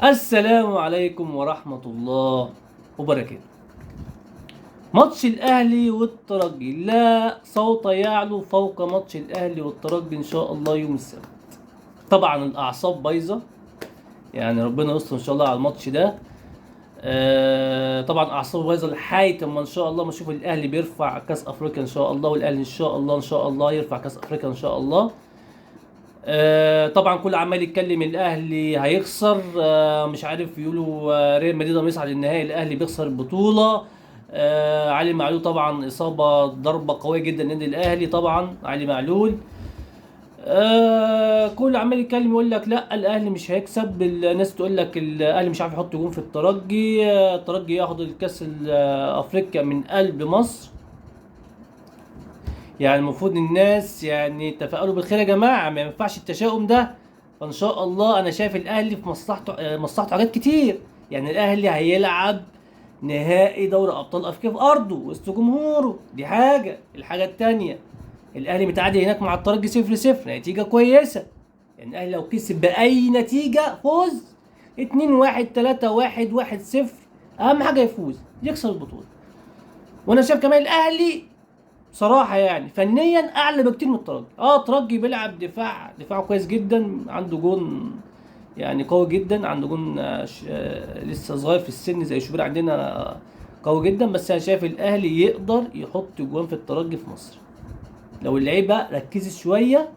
السلام عليكم ورحمة الله وبركاته. ماتش الأهلي والترجي لا صوت يعلو فوق ماتش الأهلي والترجي إن شاء الله يوم السبت. طبعا الأعصاب بايظة، يعني ربنا يستر إن شاء الله على الماتش ده. طبعا أعصاب بايظة لحد ما إن شاء الله ما نشوف الأهلي بيرفع كأس أفريقيا إن شاء الله، والأهلي إن شاء الله يرفع كأس أفريقيا إن شاء الله. طبعا كل عمال يتكلم الاهلي هيخسر، مش عارف يقولوا ريال مدريد لما يصعد النهائي الاهلي بيخسر البطوله. علي معلول طبعا اصابه ضربه قويه جدا للنادي الاهلي، طبعا علي معلول. كل عمال يتكلم يقول لك لا الاهلي مش هيكسب، الناس تقول لك الاهلي مش عارف يحط جون في الترجي، الترجي ياخد الكاس افريقيا من قلب مصر. يعني المفروض الناس يعني تفائلوا بالخير يا جماعه، ما ينفعش التشاؤم ده. فان شاء الله انا شايف الاهلي في مصلحته، مصلحته حاجات كتير. يعني الاهلي هيلعب نهائي دوري ابطال افريقيا في ارضه وسط جمهوره، دي حاجه. الحاجه التانيه، الاهلي متعادل هناك مع الترجي 0-0، نتيجه كويسه. يعني الاهلي لو كسب باي نتيجه فوز 2-1 3-1 1-0، اهم حاجه يفوز يكسب البطوله. وانا شايف كمان الاهلي بصراحة يعني فنيا أعلى بكتير من الترجي. الترجي بيلعب دفاعه كويس جدا، عنده جون يعني قوي جدا، عنده جون لسه صغير في السن زي شوبير عندنا، قوي جدا. بس أنا شايف الأهلي يقدر يحط جوان في الترجي في مصر لو اللعيبة ركزت شوية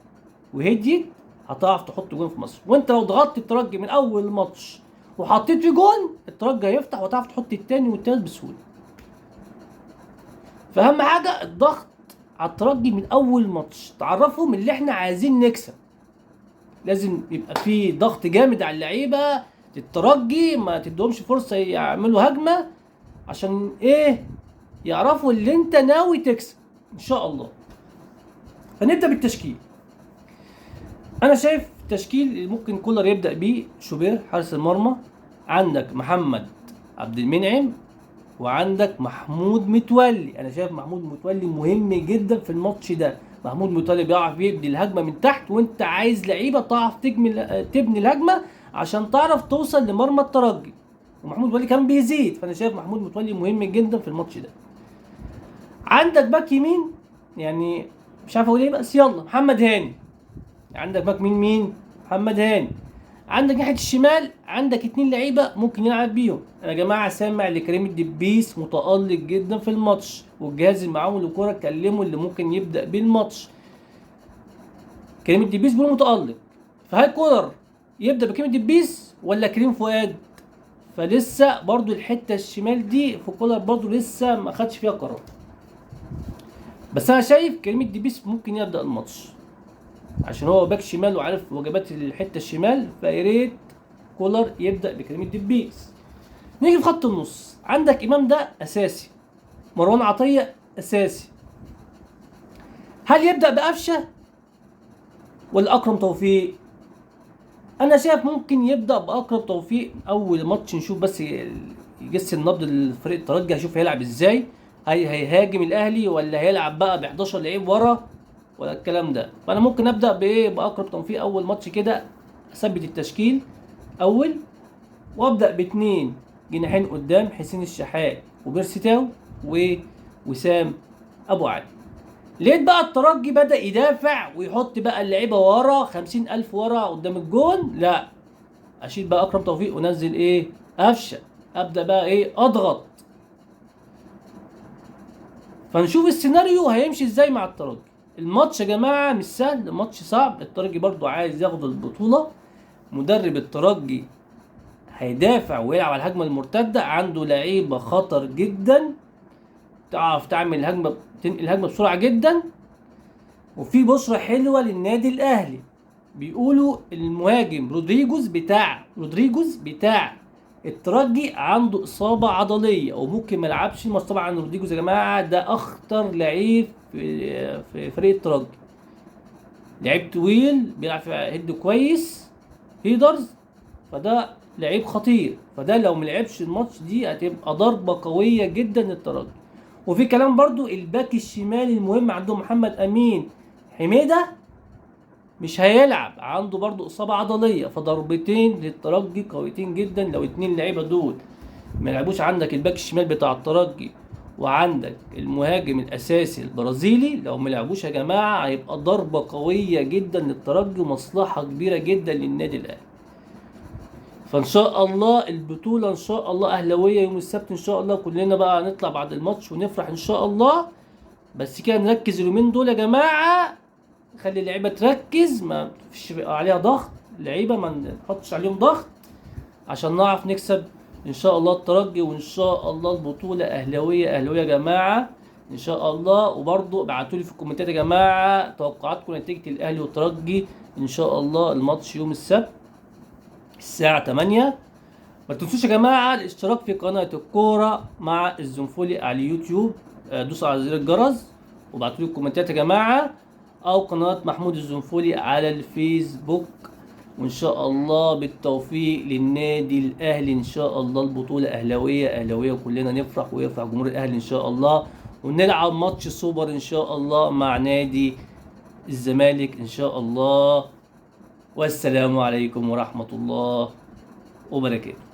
وهديت، هتعرف تحط جون في مصر. وأنت لو ضغطت الترجي من أول ماتش وحطيت في جون، الترجي هيفتح وتعرف تحط التاني والتالت بسهولة. فأهم حاجة الضغط على الترجي من اول ماتش، تعرفهم اللي احنا عايزين نكسب. لازم يبقى في ضغط جامد على اللعيبه الترجي، ما تدهمش فرصه يعملوا هجمه، عشان ايه؟ يعرفوا اللي انت ناوي تكسب ان شاء الله. فنبدا بالتشكيل. انا شايف التشكيل اللي ممكن كولر يبدا بيه: شوبير حارس المرمى، عندك محمد عبد المنعم، وعندك محمود متولي. انا شايف محمود متولي مهم جدا في الماتش ده. محمود متولي بيعرف يبني الهجمه من تحت، وانت عايز لعيبه تعرف تبني الهجمه عشان تعرف توصل لمرمى الترجي. ومحمود متولي كمان بيزيد، فانا شايف محمود متولي مهم جدا في الماتش ده. عندك باك يمين، يعني مش عارف اقول ايه، بس يلا محمد هاني. عندك باك مين؟ محمد هاني. عندك ناحيه الشمال عندك اتنين لعيبه ممكن يلعب بيهم. انا يا جماعه سامع لكريم الدبيس متالق جدا في الماتش، والجهاز اللي معاهم الكوره كلموا اللي ممكن يبدا بيه الماتش. كريم الدبيس بيقول متالق، فهل كولر يبدا بكريم الدبيس ولا كريم فؤاد؟ فلسه برضو الحته الشمال دي في كولر برضو لسه ما خدش فيها قرار. بس انا شايف كريم الدبيس ممكن يبدا الماتش عشان هو باك شمال وعارف وجبات الحته الشمال، فيا ريت كولر يبدا بكريم الدبيس. نيجي في خط النص، عندك امام ده اساسي، مروان عطيه اساسي. هل يبدا بقفشه ولا اكرم توفيق؟ انا شايف ممكن يبدا باكرم توفيق اول ماتش، نشوف بس يجس النبض الفريق الترجي، هيشوف هيلعب ازاي، هيهاجم الاهلي ولا هيلعب بقى ب 11 لعيب ورا ولا الكلام ده. فانا ممكن ابدا باكرم توفيق اول ماتش كده، اثبت التشكيل اول، وابدا باتنين جناحين قدام: حسين الشحات وبيرسيتاو ووسام ابو علي. لقيت بقى الترجي بدأ يدافع ويحط بقى اللعيبه ورا 50,000 ورا قدام الجون، لا، اشيل بقى اكرم توفيق ونزل ايه؟ قفشه. ابدا بقى ايه؟ اضغط. فنشوف السيناريو هيمشي ازاي مع الترجي. الماتش يا جماعه مش سهل، الماتش صعب، الترجي برضو عايز ياخد البطوله. مدرب الترجي هيدافع ويلعب على الهجمه المرتده، عنده لعيبه خطر جدا، تعرف تعمل هجمه، تنقل الهجمه بسرعه جدا. وفي بشرة حلوة للنادي الأهلي، بيقولوا المهاجم رودريجوز بتاع الترجي عنده إصابة عضلية وممكن ما يلعبش الماتش. طبعا رودريجوز يا جماعة ده أخطر لعيب في فريق الترجي، لعيب طويل بيلعب في هيد كويس، هيدرز، فده لعيب خطير. فده لو ملعبش الماتش دي هتبقى ضربة قوية جدا للترجي. وفي كلام برضو الباك الشمال المهم عندهم محمد أمين حميدة مش هيلعب، عنده برضو اصابه عضليه، فضربتين للترجي قويتين جدا. لو اتنين لعيبه دول ما يلعبوش، عندك الباك الشمال بتاع الترجي وعندك المهاجم الاساسي البرازيلي، لو ما لعبوش يا جماعه هيبقى ضربه قويه جدا للترجي ومصلحه كبيره جدا للنادي الاهلي. فان شاء الله البطوله ان شاء الله اهلاويه يوم السبت ان شاء الله، كلنا بقى هنطلع بعد الماتش ونفرح ان شاء الله. بس كده نركز اليومين دول يا جماعه، خلي اللعيبه تركز، ما فيش عليها ضغط، اللعيبه ما نحطش عليهم ضغط عشان نعرف نكسب ان شاء الله الترجي، وان شاء الله البطوله اهلاويه اهلاويه يا جماعه ان شاء الله. وبرضو ابعتوا لي في الكومنتات يا جماعه توقعاتكم نتيجه الاهلي والترجي ان شاء الله الماتش يوم السبت الساعه 8. ما تنسوش يا جماعه الاشتراك في قناه الكوره مع الزنفولي على اليوتيوب، دوسوا على زر الجرس وابعتوا لي الكومنتات يا جماعه، او قناه محمود الزنفولي على الفيسبوك. وان شاء الله بالتوفيق للنادي الاهلي ان شاء الله، البطوله اهلاويه اهلاويه وكلنا نفرح ويفرح جمهور الاهلي ان شاء الله، ونلعب ماتش سوبر ان شاء الله مع نادي الزمالك ان شاء الله. والسلام عليكم ورحمه الله وبركاته.